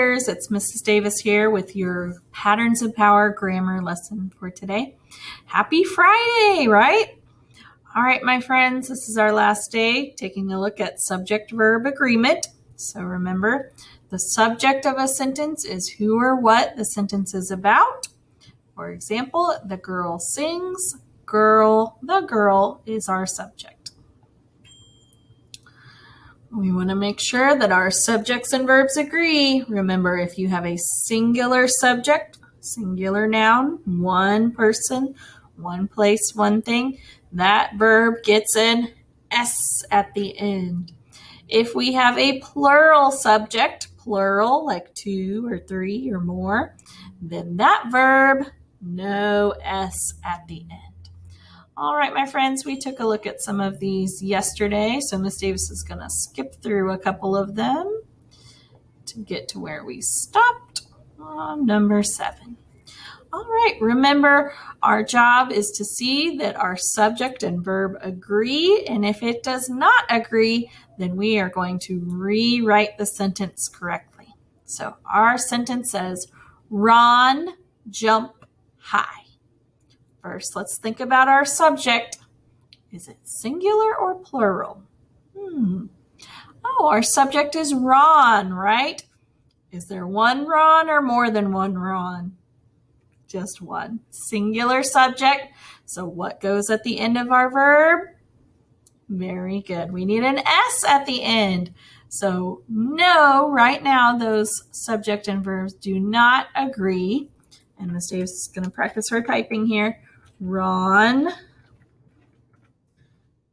It's Mrs. Davis here with your Patterns of Power grammar lesson for today. Happy Friday, right? All right, my friends, this is our last day taking a look at subject-verb agreement. So remember, the subject of a sentence is who or what the sentence is about. For example, the girl sings, the girl is our subject. We want to make sure that our subjects and verbs agree. Remember, if you have a singular subject, singular noun, one person, one place, one thing, that verb gets an S at the end. If we have a plural subject, plural, like two or three or more, then that verb, no S at the end. All right, my friends, we took a look at some of these yesterday, so Miss Davis is going to skip through a couple of them to get to where we stopped on number 7. All right, remember, our job is to see that our subject and verb agree, and if it does not agree, then we are going to rewrite the sentence correctly. So our sentence says, Ron jumped high. First, let's think about our subject. Is it singular or plural? Oh, our subject is Ron, right? Is there one Ron or more than one Ron? Just one. Singular subject. So what goes at the end of our verb? Very good. We need an S at the end. So no, right now those subject and verbs do not agree. And Miss Davis is going to practice her typing here. Ron,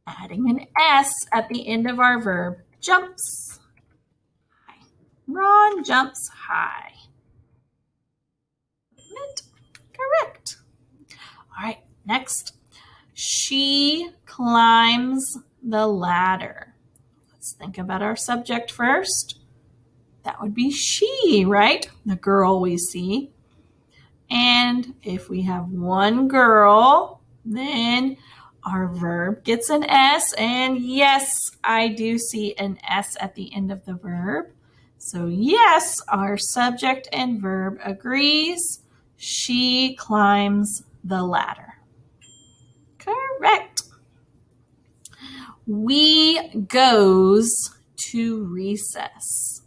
adding an S at the end of our verb, jumps high. Ron jumps high. Correct. All right, next. She climbs the ladder. Let's think about our subject first. That would be she, right? The girl we see. And if we have one girl, then our verb gets an S. And yes, I do see an S at the end of the verb. So yes, our subject and verb agrees. She climbs the ladder. Correct. We goes to recess.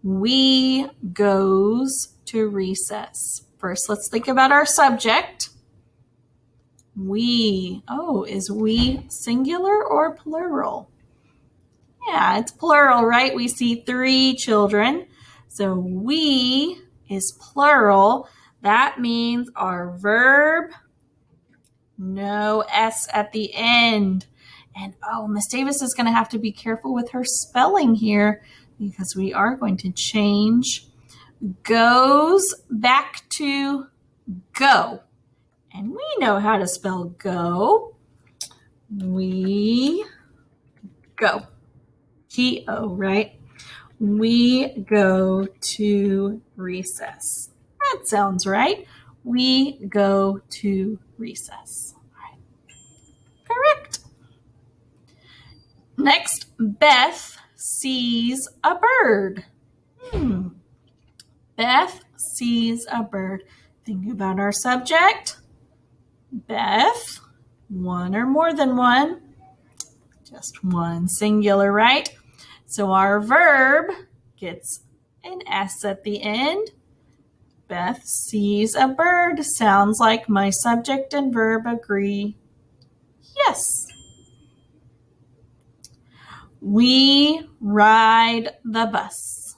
We goes to recess. First, let's think about our subject. We. Oh, is we singular or plural? Yeah, it's plural, right? We see 3 children. So we is plural. That means our verb, no S at the end. And Miss Davis is going to have to be careful with her spelling here because we are going to change goes back to go. And we know how to spell go. We go. G-O, right? We go to recess. That sounds right. We go to recess. Right. Correct. Next, Beth sees a bird. Beth sees a bird. Think about our subject. Beth, one or more than one? Just one, singular, right? So our verb gets an S at the end. Beth sees a bird. Sounds like my subject and verb agree. Yes. We ride the bus.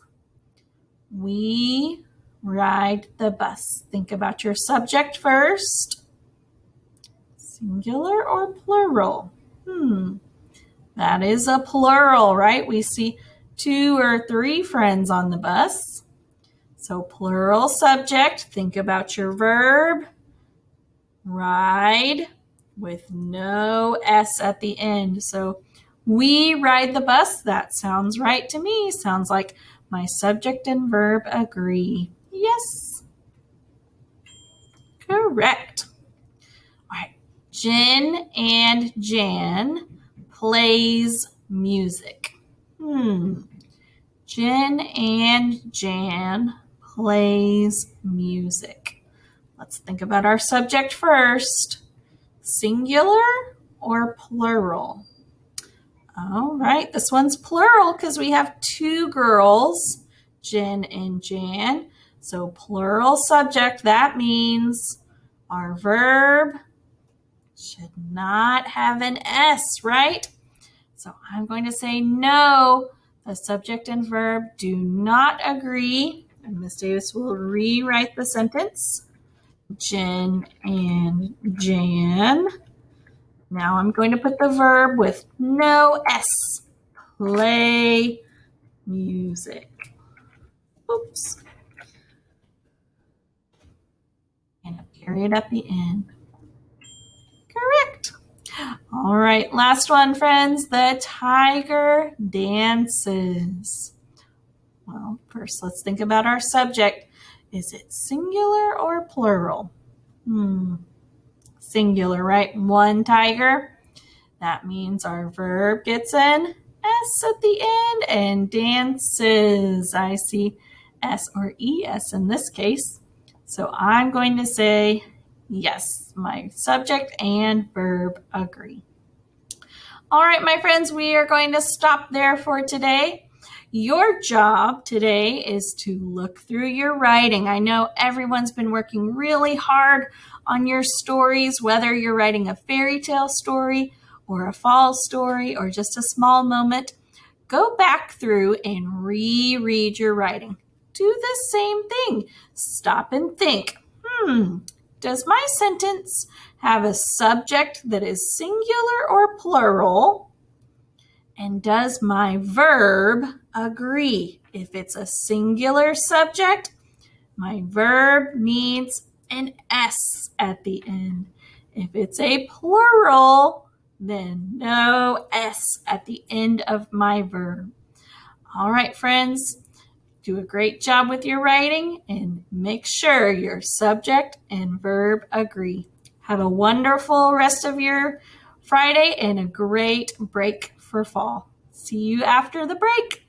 We ride the bus. Think about your subject first. Singular or plural? That is a plural, right? We see 2 or 3 friends on the bus. So plural subject, think about your verb. Ride with no S at the end. So we ride the bus. That sounds right to me. Sounds like my subject and verb agree. Yes. Correct. All right. Jen and Jan plays music. Jen and Jan plays music. Let's think about our subject first. Singular or plural? All right, this one's plural because we have two girls, Jen and Jan. So plural subject, that means our verb should not have an S, right? So I'm going to say no. The subject and verb do not agree. And Miss Davis will rewrite the sentence. Jen and Jan. Now I'm going to put the verb with no S. Play music. Oops. And a period at the end. Correct. All right, last one, friends. The tiger dances. Well, first let's think about our subject. Is it singular or plural? Singular, right? One tiger. That means our verb gets an S at the end, and dances. I see S or ES in this case. So I'm going to say yes, my subject and verb agree. All right, my friends, we are going to stop there for today. Your job today is to look through your writing. I know everyone's been working really hard on your stories, whether you're writing a fairy tale story or a fall story or just a small moment. Go back through and reread your writing. Do the same thing. Stop and think. Does my sentence have a subject that is singular or plural? And does my verb agree? If it's a singular subject, my verb needs an S at the end. If it's a plural, then no S at the end of my verb. All right, friends, do a great job with your writing and make sure your subject and verb agree. Have a wonderful rest of your Friday and a great break for fall. See you after the break.